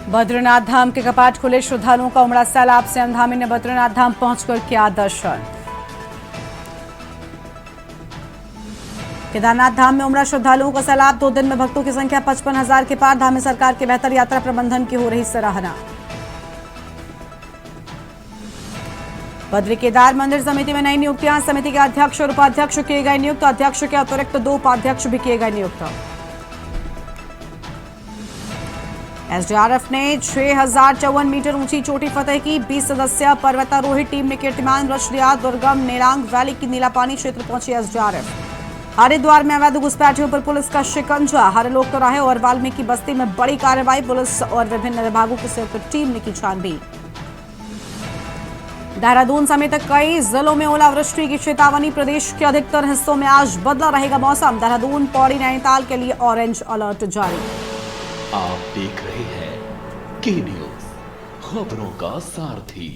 बद्रीनाथ धाम के कपाट खुले, श्रद्धालुओं का उमड़ा सैलाब। सेमधामी ने बद्रीनाथ धाम पहुंचकर किया दर्शन। केदारनाथ धाम में उमड़ा श्रद्धालुओं का सैलाब। 2 दिन में भक्तों की संख्या 55,000 के पार। धाम में सरकार के बेहतर यात्रा प्रबंधन की हो रही सराहना। बद्री केदार मंदिर समिति में नई नियुक्तियां। समिति के अध्यक्ष और उपाध्यक्ष किए गए नियुक्त। अध्यक्ष के अतिरिक्त 2 उपाध्यक्ष भी किए गए नियुक्त। एसडीआरएफ ने 6054 मीटर ऊंची चोटी फतेह की। 20 सदस्यीय पर्वतारोही टीम ने कीर्तिमान रच दिया। दुर्गम नेरांग वैली की नीलापानी क्षेत्र पहुंची एसडीआरएफ। हरिद्वार में अवैध घुसपैठियों पर पुलिस का शिकंजा। हरलोक चौराहे और वाल्मीकि बस्ती में बड़ी कार्रवाई। पुलिस और विभिन्न विभागों की संयुक्त टीम ने की छानबीन। देहरादून समेत कई जिलों में ओलावृष्टि की चेतावनी। प्रदेश के अधिकतर हिस्सों में आज बदला रहेगा मौसम। देहरादून, पौड़ी, नैनीताल के लिए ऑरेंज अलर्ट जारी। आप देख रहे हैं के न्यूज, खबरों का सारथी।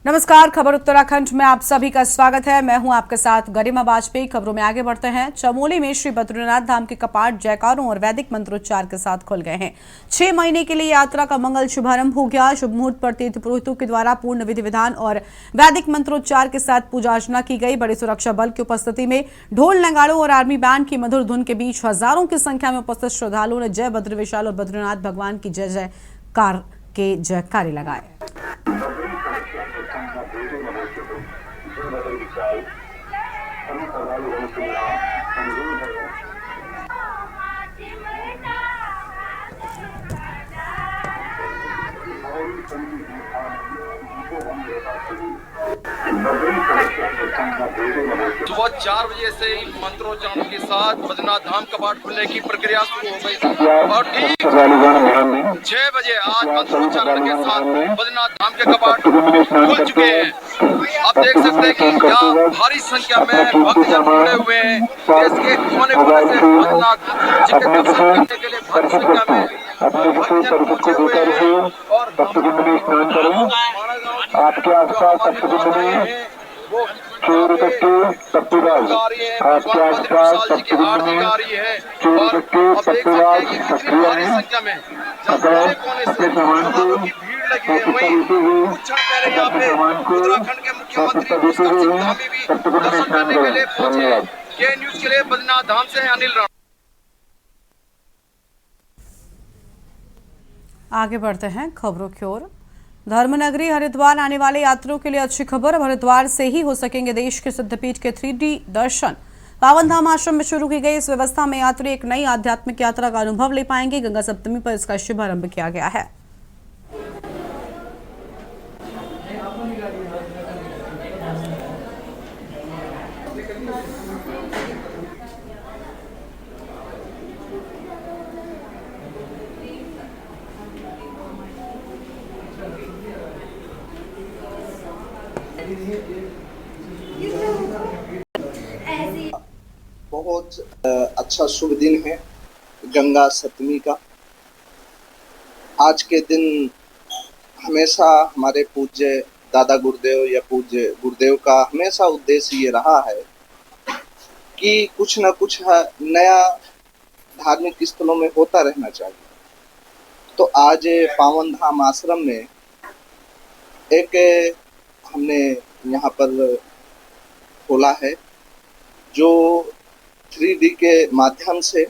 नमस्कार, खबर उत्तराखंड में आप सभी का स्वागत है। मैं हूं आपके साथ गरिमा वाजपेयी। खबरों में आगे बढ़ते हैं। चमोली में श्री बद्रीनाथ धाम के कपाट जयकारों और वैदिक मंत्रोच्चार के साथ खुल गए हैं। 6 महीने के लिए यात्रा का मंगल शुभारंभ हो गया। शुभ मुहूर्त पर तीर्थ पुरोहितों के द्वारा पूर्ण विधि विधान और वैदिक मंत्रोच्चार के साथ पूजा अर्चना की गई। बड़ी सुरक्षा बल की उपस्थिति में ढोल, नगाड़ों और आर्मी बैंड की मधुर धुन के बीच हजारों की संख्या में उपस्थित श्रद्धालुओं ने जय बद्र विशाल और बद्रीनाथ भगवान की जय जयकार के जयकारे लगाए। सुबह 4 बजे से इन मंत्रोच्चारण के साथ बद्रीनाथ धाम कपाट खुलने की प्रक्रिया शुरू हो गई थी और ठीक 6 बजे आज मंत्रोच्चारण के साथ बद्रीनाथ धाम के कपाट खुल चुके हैं। आप देख सकते हैं कि यहाँ भारी संख्या में भक्तजन जुड़े हुए हैं। देश के कोने-कोने से बद्रीनाथ जी के दर्शन करने के लिए भारी संख्या में भक्तजन पहुंचे हुए हैं और आपके आसपास वो आपके आसपास आरती है और अब देख सकते हैं कि कितनी भारी संख्या में कोने से श्रद्धालुओं की भीड़ लगी है। वहीं कुछ क्षण पहले यहाँ पे उत्तराखंड के मुख्यमंत्री पुष्कर सिंह धामी भी दर्शन करने के लिए पहुंचे। के न्यूज के लिए बद्रीनाथ धाम से अनिल राणा। आगे बढ़ते हैं खबरों की ओर। धर्मनगरी हरिद्वार आने वाले यात्रियों के लिए अच्छी खबर। अब हरिद्वार से ही हो सकेंगे देश के सिद्धपीठ के 3D दर्शन। पावन धाम आश्रम में शुरू की गई इस व्यवस्था में यात्री एक नई आध्यात्मिक यात्रा का अनुभव ले पाएंगे। गंगा सप्तमी पर इसका शुभारंभ किया गया है। बहुत अच्छा शुभ दिन है गंगा सप्तमी का। आज के दिन हमेशा हमारे पूज्य दादा गुरुदेव या पूज्य गुरुदेव का हमेशा उद्देश्य ये रहा है कि कुछ न कुछ नया धार्मिक स्थलों में होता रहना चाहिए। तो आज पावन धाम आश्रम में एक हमने यहाँ पर खोला है जो 3D के माध्यम से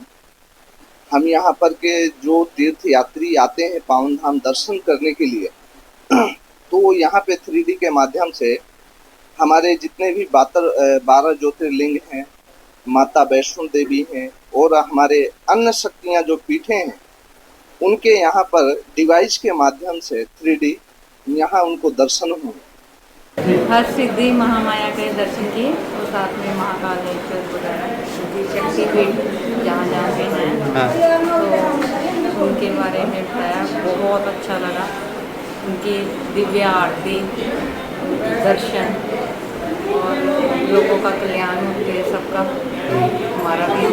हम यहाँ पर के जो तीर्थ यात्री आते हैं पावन धाम दर्शन करने के लिए, तो यहाँ पे 3D के माध्यम से हमारे जितने भी 12 ज्योतिर्लिंग हैं, माता वैष्णो देवी हैं और हमारे अन्य शक्तियाँ जो पीठे हैं, उनके यहाँ पर डिवाइस के माध्यम से 3D यहाँ उनको दर्शन हुए। हर सिद्धि महामाया के दर्शन किए और साथ में महाकालेश्वर वगैरह शक्तिपीठ जहाँ जहाँ पे हैं तो उनके बारे में बताया। बहुत अच्छा लगा उनकी दिव्य आरती, दर्शन और लोगों का कल्याण होते सबका हमारा भी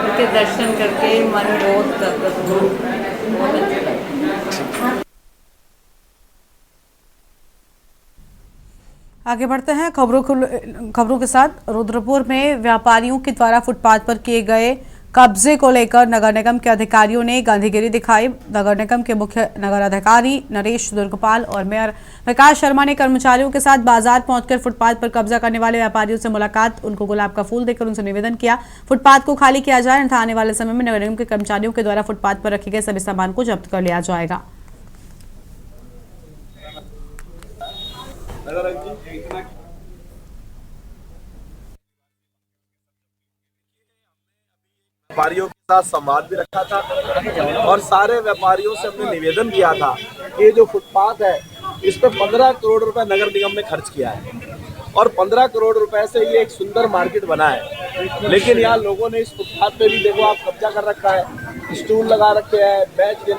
उनके दर्शन करके मन बहुत अच्छा लगा। आगे बढ़ते हैं खबरों के साथ। रुद्रपुर में व्यापारियों के द्वारा फुटपाथ पर किए गए कब्जे को लेकर नगर निगम के अधिकारियों ने गांधीगिरी दिखाई। नगर निगम के मुख्य नगर अधिकारी नरेश दुर्गपाल और मेयर विकास शर्मा ने कर्मचारियों के साथ बाजार पहुंचकर फुटपाथ पर कब्जा करने वाले व्यापारियों से मुलाकात, उनको गुलाब का फूल देकर उनसे निवेदन किया फुटपाथ को खाली किया जाए, अन्यथा आने वाले समय में नगर निगम के कर्मचारियों के द्वारा फुटपाथ पर रखे गए सभी सामान को जब्त कर लिया जाएगा। व्यापारियों के साथ संवाद भी रखा था और सारे व्यापारियों से हमने निवेदन किया था कि ये जो फुटपाथ है इस पर 15 करोड़ रुपए नगर निगम ने खर्च किया है और 15 करोड़ रुपए से ये एक सुंदर मार्केट बना है, लेकिन यहाँ लोगों ने इस फुटपाथ पे भी देखो आप कब्जा कर रखा है, स्टूल लगा रखे हैं,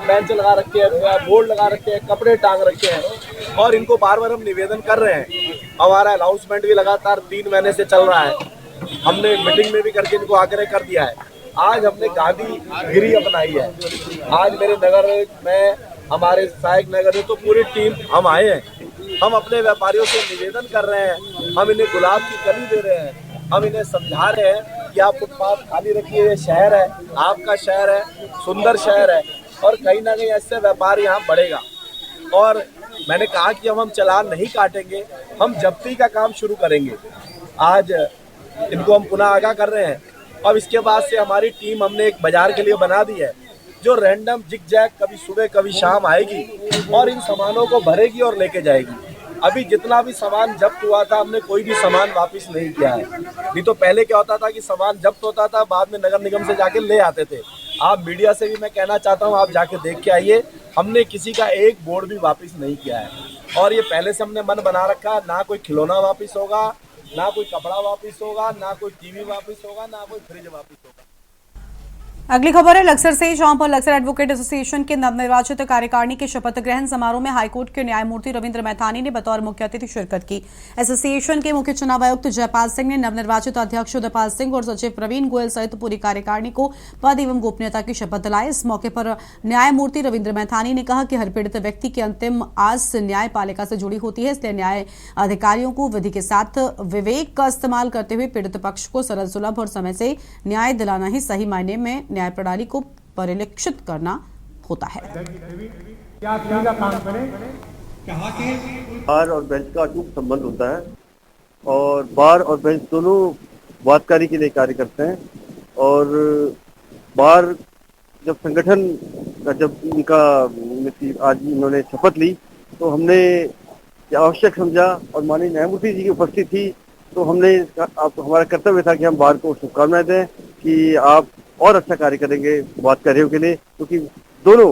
बेंच लगा रखे हैं, बोर्ड लगा रखे हैं, कपड़े टांग रखे हैं और इनको बार बार हम निवेदन कर रहे हैं। हमारा अनाउंसमेंट भी लगातार 3 महीने से चल रहा है, हमने मीटिंग में भी करके इनको आग्रह कर दिया है। आज हमने गांधीगिरी अपनाई है। आज मेरे नगर में, हमारे सहायक नगर में तो पूरी टीम हम आए हैं। हम अपने व्यापारियों से निवेदन कर रहे हैं, हम इन्हें गुलाब की कली दे रहे हैं, हम इन्हें समझा रहे हैं कि आप फुटपाथ खाली रखिए, ये शहर है, आपका शहर है, सुंदर शहर है और कहीं ना कहीं ऐसे व्यापार यहाँ बढ़ेगा। और मैंने कहा कि हम चालान नहीं काटेंगे, हम जब्ती का काम शुरू करेंगे। आज इनको हम पुनः आगाह कर रहे हैं। अब इसके बाद से हमारी टीम हमने एक बाजार के लिए बना दी है जो रैंडम जिग जैग कभी सुबह कभी शाम आएगी और इन सामानों को भरेगी और लेके जाएगी। अभी जितना भी सामान जब्त हुआ था हमने कोई भी सामान वापस नहीं किया है। नहीं तो पहले क्या होता था कि सामान जब्त होता था, बाद में नगर निगम से जाके ले आते थे। आप मीडिया से भी मैं कहना चाहता हूँ, आप जाके देख के आइए, हमने किसी का एक बोर्ड भी वापस नहीं किया है और ये पहले से हमने मन बना रखा है, ना कोई खिलौना वापस होगा, ना कोई कपड़ा वापस होगा, ना कोई टीवी वापस होगा, ना कोई फ्रिज वापस होगा। अगली खबर है लक्सर से, जहां पर लक्सर एडवोकेट एसोसिएशन के नवनिर्वाचित कार्यकारिणी के शपथ ग्रहण समारोह में हाईकोर्ट के न्यायमूर्ति रविंद्र मैथानी ने बतौर मुख्य अतिथि शिरकत की। एसोसिएशन के मुख्य चुनाव आयुक्त जयपाल सिंह ने नवनिर्वाचित अध्यक्ष उदयपाल सिंह और सचिव प्रवीण गोयल सहित पूरी कार्यकारिणी को पद एवं गोपनीयता की शपथ दिलाई। इस मौके पर न्यायमूर्ति रविंद्र मैथानी ने कहा कि हर पीड़ित व्यक्ति की अंतिम आस न्यायपालिका से जुड़ी होती है, इसलिए न्याय अधिकारियों को विधि के साथ विवेक का इस्तेमाल करते हुए पीड़ित पक्ष को सरल, सुलभ और समय से न्याय दिलाना ही सही मायने में न्याय प्रणाली को परिलक्षित करना होता है। बार और बेंच का अटूट संबंध होता है और बार और बेंच दोनों वादकारी के लिए कार्य करते हैं और बार जब संगठन का जब इनका आज इन्होंने शपथ ली तो हमने आवश्यक समझा और माननीय न्यायमूर्ति जी की उपस्थित थी तो हमने हमारा कर्तव्य था कि हम बार को शुभकामनाएं दें कि आप और अच्छा कार्य करेंगे वादकारियों के लिए, क्योंकि दोनों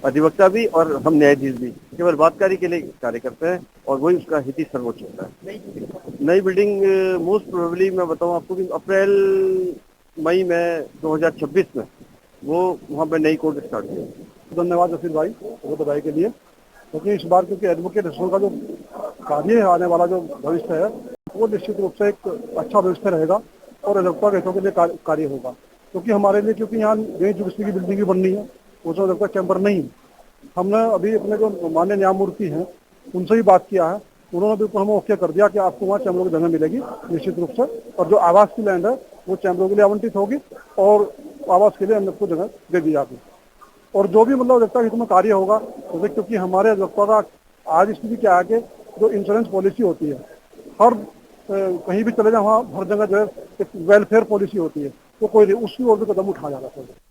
अधिवक्ता भी और हम न्यायाधीश भी केवल वादकारी के लिए कार्य करते हैं और वही उसका हित ही सर्वोच्च होता है। नई बिल्डिंग मोस्ट प्रोबेबली मैं बताऊं आपको कि अप्रैल मई में 2026 में वो वहाँ पे नई कोर्ट स्टार्ट हुई। धन्यवाद असीर भाई भाई के लिए, क्योंकि इस बार क्योंकि एडवोकेट एसोसिएशन का जो कार्य आने वाला जो भविष्य है वो निश्चित रूप से एक अच्छा भविष्य रहेगा और अधिवक्ता के हितों के लिए कार्य होगा, क्योंकि हमारे लिए क्योंकि यहाँ नई जुडिशरी की बिल्डिंग भी बननी है, उसमें अधिवक्ता चैम्बर नहीं है। हमने अभी अपने जो माननीय न्यायमूर्ति हैं उनसे भी बात किया है, उन्होंने बिल्कुल हमें ओके कर दिया कि आपको वहाँ चैम्बरों की जगह मिलेगी निश्चित रूप से, और जो आवास की लैंड है वो चैम्बरों के लिए आवंटित होगी और आवास के लिए हम लोग को जगह दे दी जाती। और जो भी मतलब अधिवक्ता के हित में कार्य होगा, क्योंकि हमारे अधिवक्ता का आज स्थिति क्या है कि जो इंश्योरेंस पॉलिसी होती है हर कहीं भी चले जाए वहाँ हर जगह जो है एक वेलफेयर पॉलिसी होती है, तो कोई उसकी ओर भी कदम उठाया जाता है।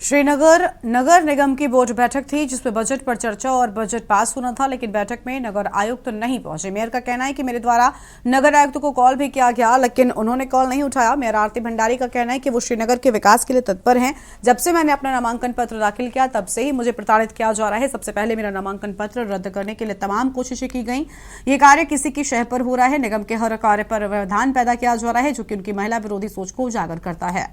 श्रीनगर नगर निगम की बोर्ड बैठक थी जिसमें बजट पर चर्चा और बजट पास होना था, लेकिन बैठक में नगर आयुक्त नहीं पहुंचे। मेयर का कहना है कि मेरे द्वारा नगर आयुक्त को कॉल भी किया गया लेकिन उन्होंने कॉल नहीं उठाया। मेयर आरती भंडारी का कहना है कि वो श्रीनगर के विकास के लिए तत्पर हैं। जब से मैंने अपना नामांकन पत्र दाखिल किया तब से ही मुझे प्रताड़ित किया जा रहा है। सबसे पहले मेरा नामांकन पत्र रद्द करने के लिए तमाम कोशिशें की गई। ये कार्य किसी की शह पर हो रहा है। निगम के हर कार्य पर व्यवधान पैदा किया जा रहा है जो कि उनकी महिला विरोधी सोच को उजागर करता है।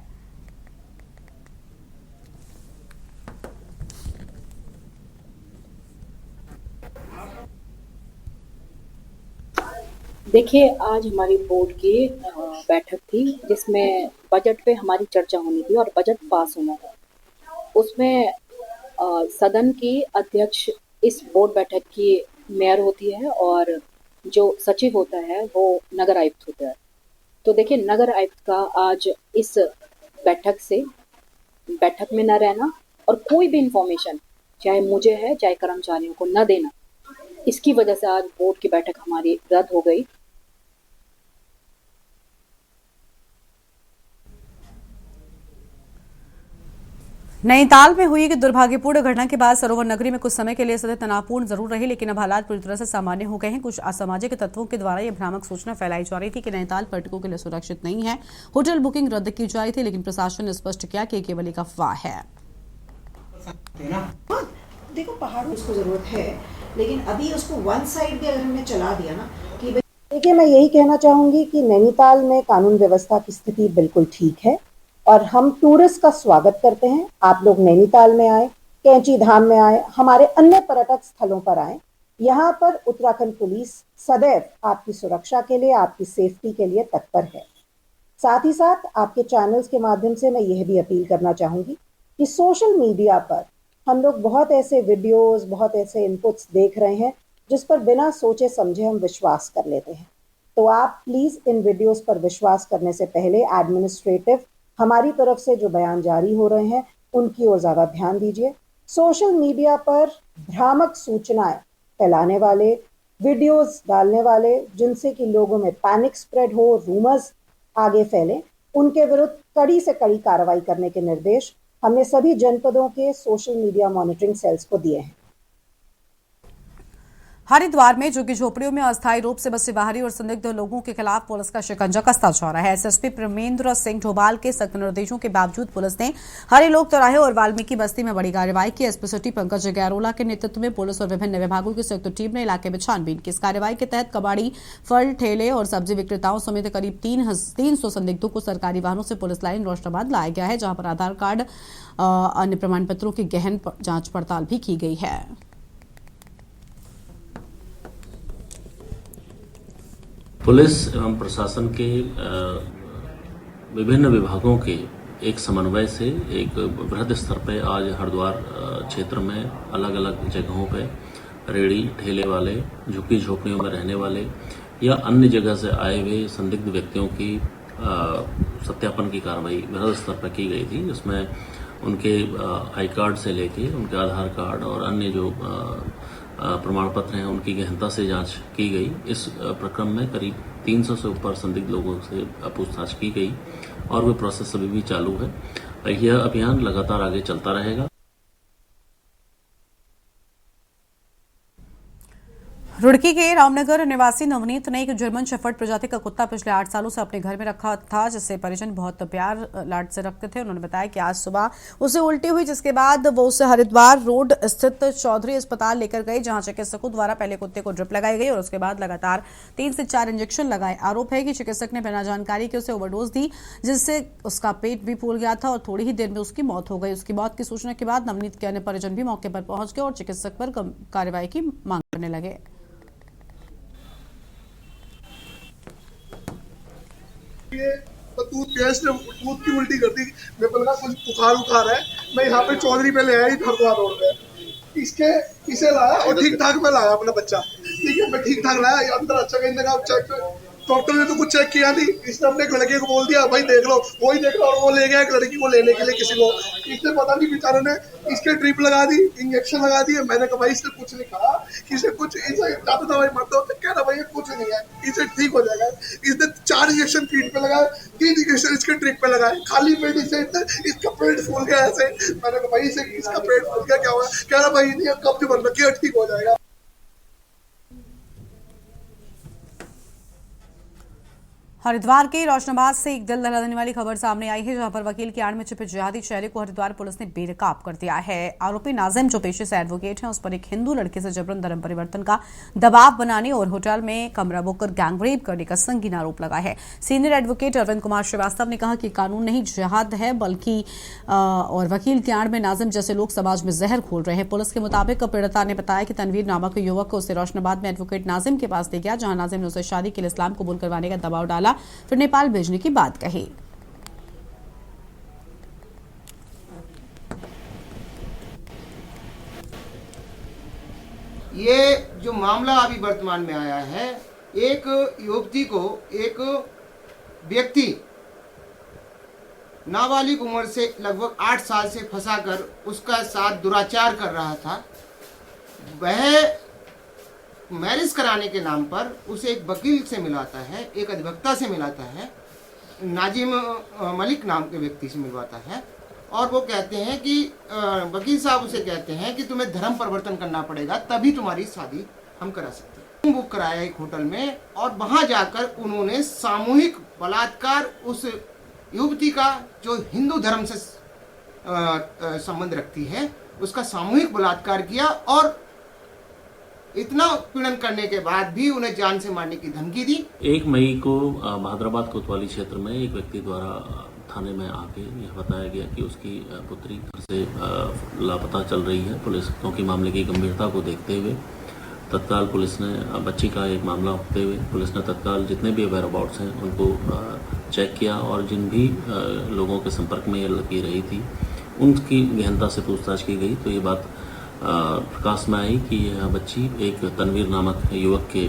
देखिए, आज हमारी बोर्ड की बैठक थी जिसमें बजट पे हमारी चर्चा होनी थी और बजट पास होना था। उसमें सदन की अध्यक्ष इस बोर्ड बैठक की मेयर होती है और जो सचिव होता है वो नगर आयुक्त होता है। तो देखिए, नगर आयुक्त का आज इस बैठक में न रहना और कोई भी इंफॉर्मेशन चाहे मुझे है चाहे कर्मचारियों को न देना, इसकी वजह से आज बोर्ड की बैठक हमारी रद्द हो गई। नैनीताल में हुई कि दुर्भाग्यपूर्ण घटना के बाद सरोवर नगरी में कुछ समय के लिए सदैव तनावपूर्ण जरूर रही, लेकिन अब हालात पूरी तरह से सामान्य हो गए हैं। कुछ असामाजिक तत्वों के द्वारा यह भ्रामक सूचना फैलाई जा रही थी कि नैनीताल पर्यटकों के लिए सुरक्षित नहीं है। होटल बुकिंग रद्द की जा रही थी, लेकिन प्रशासन ने स्पष्ट किया कि केवल एक अफवाह है। देखो, पहाड़ों उसको जरूरत है, लेकिन अभी उसको वन साइड भी अगर हमने चला दिया ना कि देखिए, मैं यही कहना चाहूंगी कि नैनीताल में कानून व्यवस्था की स्थिति बिल्कुल ठीक है और हम टूरिस्ट का स्वागत करते हैं। आप लोग नैनीताल में आए, कैंची धाम में आए, हमारे अन्य पर्यटक स्थलों पर आए। यहाँ पर उत्तराखंड पुलिस सदैव आपकी सुरक्षा के लिए, आपकी सेफ्टी के लिए तत्पर है। साथ ही साथ आपके चैनल्स के माध्यम से मैं यह भी अपील करना चाहूंगी कि सोशल मीडिया पर हम लोग बहुत ऐसे वीडियोस, बहुत ऐसे इनपुट्स देख रहे हैं जिस पर बिना सोचे समझे हम विश्वास कर लेते हैं। तो आप प्लीज इन वीडियोस पर विश्वास करने से पहले एडमिनिस्ट्रेटिव हमारी तरफ से जो बयान जारी हो रहे हैं उनकी ओर ज्यादा ध्यान दीजिए। सोशल मीडिया पर भ्रामक सूचनाएं फैलाने वाले, वीडियोस डालने वाले जिनसे कि लोगों में पैनिक स्प्रेड हो, रूमर्स आगे फैले, उनके विरुद्ध कड़ी से कड़ी कार्रवाई करने के निर्देश हमने सभी जनपदों के सोशल मीडिया मॉनिटरिंग सेल्स को दिए हैं। हरिद्वार में झुग्गी झोपड़ियों में अस्थायी रूप से बसे बाहरी और संदिग्ध लोगों के खिलाफ पुलिस का शिकंजा कसता जा रहा है। एसएसपी प्रेमेंद्र सिंह ढोबाल के सख्त निर्देशों के बावजूद पुलिस ने हरि लोक चौराहे और वाल्मीकि बस्ती में बड़ी कार्रवाई की। एसपी सिटी पंकज गैरोला के नेतृत्व में पुलिस और विभिन्न विभागों की संयुक्त टीम ने इलाके में छानबीन की। इस कार्रवाई के तहत कबाड़ी, फल ठेले और सब्जी विक्रेताओं समेत करीब 300 संदिग्धों को सरकारी वाहनों से पुलिस लाइन रोशनाबाद लाया गया है, जहां पर आधार कार्ड, अन्य प्रमाण पत्रों की गहन जांच पड़ताल भी की गई है। पुलिस एवं प्रशासन के विभिन्न विभागों के एक समन्वय से एक बृहद स्तर पर आज हरिद्वार क्षेत्र में अलग अलग जगहों पर रेड़ी ठेले वाले, झुग्गी झोपड़ियों में रहने वाले या अन्य जगह से आए हुए संदिग्ध व्यक्तियों की सत्यापन की कार्रवाई बृहद स्तर पर की गई थी। इसमें उनके आई कार्ड से लेके उनके आधार कार्ड और अन्य जो प्रमाण पत्र हैं उनकी गहनता से जांच की गई। इस प्रक्रम में करीब 300 से ऊपर संदिग्ध लोगों से पूछताछ की गई और वो प्रोसेस अभी भी चालू है। यह अभियान लगातार आगे चलता रहेगा। रुड़की के रामनगर निवासी नवनीत ने एक जर्मन शेफर्ड प्रजाति का कुत्ता पिछले 8 सालों से अपने घर में रखा था, जिससे परिजन बहुत प्यार लाड से रखते थे। उन्होंने बताया कि आज सुबह उसे उल्टी हुई, जिसके बाद वो उसे हरिद्वार रोड स्थित चौधरी अस्पताल लेकर गए, जहां चिकित्सकों द्वारा पहले कुत्ते को ड्रिप लगाई गई और उसके बाद लगातार 3 से 4 इंजेक्शन लगाए। आरोप है कि चिकित्सक ने बिना जानकारी के उसे ओवरडोज दी, जिससे उसका पेट भी फूल गया था और थोड़ी ही देर में उसकी मौत हो गई। उसकी मौत की सूचना के बाद नवनीत के अन्य परिजन भी मौके पर पहुंच गए और चिकित्सक पर कार्रवाई की मांग करने लगे। तो दूध की उल्टी करती, मैं बोला कुछ बुखार है, मैं यहाँ पे चौधरी पे ले आई हरिद्वार रोड पे, इसे लाया और ठीक ठाक में लाया अपना बच्चा। ठीक है, मैं ठीक ठाक लाया, अंदर अच्छा कहीं लगा, चेक डॉक्टर ने तो कुछ चेक किया नहीं। इसने अपने एक लड़के को बोल दिया भाई देख लो, वही देख लो, और वो ले गया एक लड़की को लेने के लिए किसी को। इसने पता नहीं बेचारे ने इसके ड्रिप लगा दी, इंजेक्शन लगा दिए। मैंने कहा भाई इसने कुछ नहीं कहा, इसे कुछ इसे ज्यादा दवाई मत दो, कह रहा भाई ये कुछ नहीं है, इसे ठीक हो जाएगा। इसने 4 इंजेक्शन पीठ पे लगाए, 3 इंजेक्शन इसके ड्रिप पे लगाए, खाली पेट इसे इसका पेट फूल गया ऐसे। मैंने कहा भाई इसे इसका पेट फूल गया, क्या हुआ? कह रहा भाई नहीं कब्ज बन रखी है, ठीक हो जाएगा। हरिद्वार के रोशनाबाद से एक दिल दहला देने वाली खबर सामने आई है, जहां पर वकील की आड़ में छिपे जिहादी चेहरे को हरिद्वार पुलिस ने बेनकाब कर दिया है। आरोपी नाजिम, जो पेशे से एडवोकेट हैं, उस पर एक हिंदू लड़के से जबरन धर्म परिवर्तन का दबाव बनाने और होटल में कमरा बुक कर गैंगरेप करने का संगीन आरोप लगा है। सीनियर एडवोकेट अरविंद कुमार श्रीवास्तव ने कहा कि कानून नहीं जिहाद है, बल्कि और वकील की आड़ में नाजिम जैसे लोग समाज में जहर घोल रहे हैं। पुलिस के मुताबिक पीड़िता ने बताया कि तनवीर नामक युवक को उसे रोशनाबाद में एडवोकेट नाजिम के पास ले गया, जहां नाजिम ने उसे शादी के लिए इस्लाम कबूल करवाने का दबाव डाला, फिर नेपाल भेजने की बात कही। ये जो मामला अभी वर्तमान में आया है, एक युवती को एक व्यक्ति नाबालिग उम्र से लगभग 8 साल से फंसाकर उसका साथ दुराचार कर रहा था, वह मैरिज कराने के नाम पर उसे एक वकील से मिलाता है, एक अधिवक्ता से मिलाता है, नाजिम मलिक नाम के व्यक्ति से मिलवाता है, और वो कहते हैं कि वकील साहब उसे कहते हैं कि तुम्हें धर्म परिवर्तन करना पड़ेगा, तभी तुम्हारी शादी हम करा सकते हैं। बुक कराया एक होटल में, और वहां जाकर उन्होंने सामूहिक बलात्कार उस युवती का जो हिंदू धर्म से संबंध रखती है उसका सामूहिक बलात्कार किया, और इतना उत्पीड़न करने के बाद भी उन्हें जान से मारने की धमकी दी। 1 मई को बहादुराबाद कोतवाली क्षेत्र में एक व्यक्ति द्वारा थाने में आके यह बताया गया कि उसकी पुत्री घर से लापता चल रही है। पुलिस क्योंकि मामले की गंभीरता को देखते हुए तत्काल पुलिस ने बच्ची का एक मामला होते हुए पुलिस ने तत्काल जितने भी वेयर अबाउट्स हैं उनको चेक किया, और जिन भी लोगों के संपर्क में ये लड़की रही थी उनकी गहनता से पूछताछ की गई, तो ये बात प्रकाश में आई कि यह बच्ची एक तनवीर नामक युवक के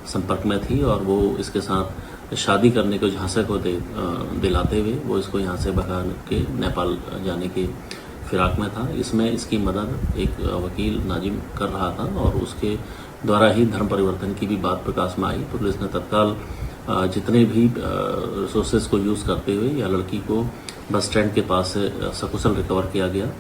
संपर्क में थी, और वो इसके साथ शादी करने के झांसे को दिलाते हुए वो इसको यहाँ से भगा के नेपाल जाने के फिराक में था। इसमें इसकी मदद एक वकील नाजिम कर रहा था, और उसके द्वारा ही धर्म परिवर्तन की भी बात प्रकाश में आई। पुलिस ने तत्काल जितने भी रिसोर्सेज को यूज़ करते हुए या लड़की को बस स्टैंड के पास से सकुशल रिकवर किया गया।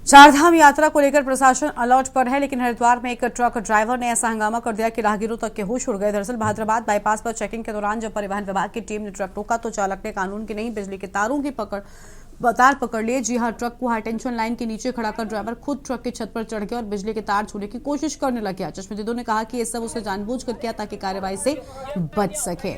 चारधाम यात्रा को लेकर प्रशासन अलर्ट पर है, लेकिन हरिद्वार में एक ट्रक ड्राइवर ने ऐसा हंगामा कर दिया कि राहगीरों तक के होश उड़ गए। दरअसल बहादुराबाद बाईपास पर चेकिंग के दौरान जब परिवहन विभाग की टीम ने ट्रक रोका तो चालक ने कानून की नहीं बिजली के तारों की तार पकड़ लिए। जी हां, ट्रक को हाईटेंशन लाइन के नीचे खड़ा कर ड्राइवर खुद ट्रक की छत पर चढ़ गया और बिजली के तार छूने की कोशिश करने लग गया। चश्मदीदों ने कहा कि ये सब उसने जानबूझकर किया ताकि कार्रवाई से बच सके।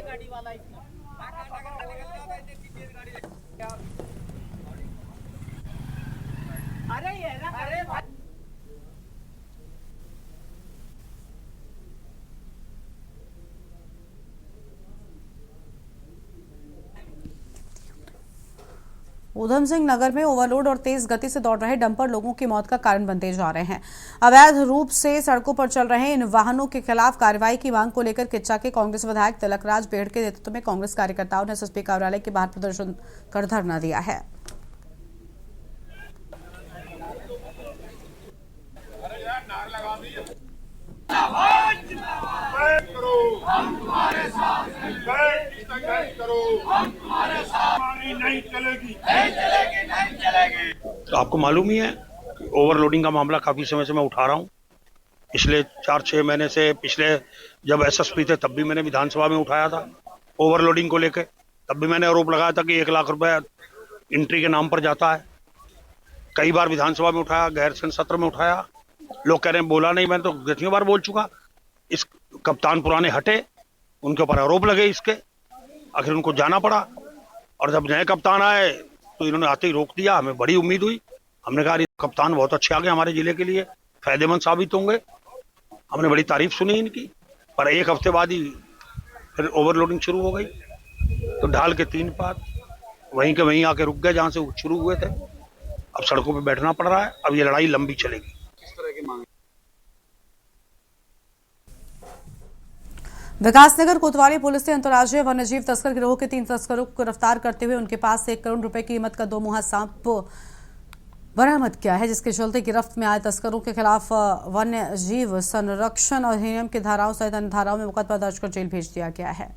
ऊधम सिंह नगर में ओवरलोड और तेज गति से दौड़ रहे डंपर लोगों की मौत का कारण बनते जा रहे हैं। अवैध रूप से सड़कों पर चल रहे इन वाहनों के खिलाफ कार्रवाई की मांग को लेकर किच्चा के कांग्रेस विधायक तिलकराज बेड़ के नेतृत्व में कांग्रेस कार्यकर्ताओं ने एसएसपी कार्यालय के बाहर प्रदर्शन कर धरना दिया है। तो आपको मालूम ही है ओवरलोडिंग का मामला काफी समय से मैं उठा रहा हूँ। पिछले 4-6 महीने से, पिछले जब एसएसपी थे तब भी मैंने विधानसभा में उठाया था ओवरलोडिंग को लेकर। तब भी मैंने आरोप लगाया था कि 1 लाख रुपए एंट्री के नाम पर जाता है। कई बार विधानसभा में उठाया, गैर सत्र में उठाया। लोग कह रहे हैं बोला नहीं, मैं तो कितनी बार बोल चुका। इस कप्तान पुराने हटे, उनके ऊपर आरोप लगे इसके, आखिर उनको जाना पड़ा। और जब नए कप्तान आए तो इन्होंने आते ही रोक दिया। हमें बड़ी उम्मीद हुई, हमने कहा कप्तान बहुत अच्छे आ गए, हमारे जिले के लिए फायदेमंद साबित होंगे। हमने बड़ी तारीफ सुनी इनकी, पर 1 हफ्ते बाद ही फिर ओवरलोडिंग शुरू हो गई। तो ढाल के 3 पात वहीं के वहीं आके रुक गए जहां से शुरू हुए थे। अब सड़कों पे बैठना पड़ रहा है। अब ये लड़ाई लंबी चलेगी। किस तरह की मांग? विकासनगर कोतवाली पुलिस ने अंतर्राज्यीय वन्यजीव तस्कर गिरोह के 3 तस्करों को गिरफ्तार करते हुए उनके पास से 1 करोड़ रुपए कीमत का 2 मुहा सांप बरामद किया है, जिसके चलते गिरफ्त में आए तस्करों के खिलाफ वन्य जीव संरक्षण अधिनियम की धाराओं सहित अन्य धाराओं में मुकदमा दर्ज कर जेल भेज दिया गया है।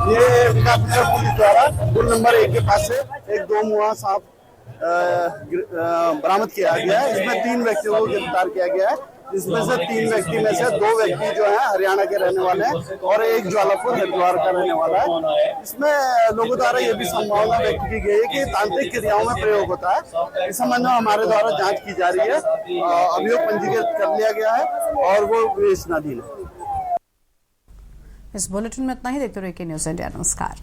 ये विकासनगर पुलिस द्वारा पुल नंबर 1 के पास से एक 2 मुहा सांप बरामद किया गया है। इसमें 3 व्यक्तियों को गिरफ्तार किया गया है। इसमें से 3 व्यक्ति में से 2 व्यक्ति जो है हरियाणा के रहने वाले हैं और एक ज्वालापुर हरिद्वार का रहने वाला है। इसमें लोगों द्वारा ये भी संभावना व्यक्त की गई है कि तांत्रिक क्रियाओं में प्रयोग होता है। इस संबंध में हमारे द्वारा जांच की जा रही है। अभियोग पंजीकृत कर लिया गया है और वो विवेचनाधीन है। इस बुलेटिन में इतना ही। देखते रहिए न्यूज़ इंडिया। नमस्कार।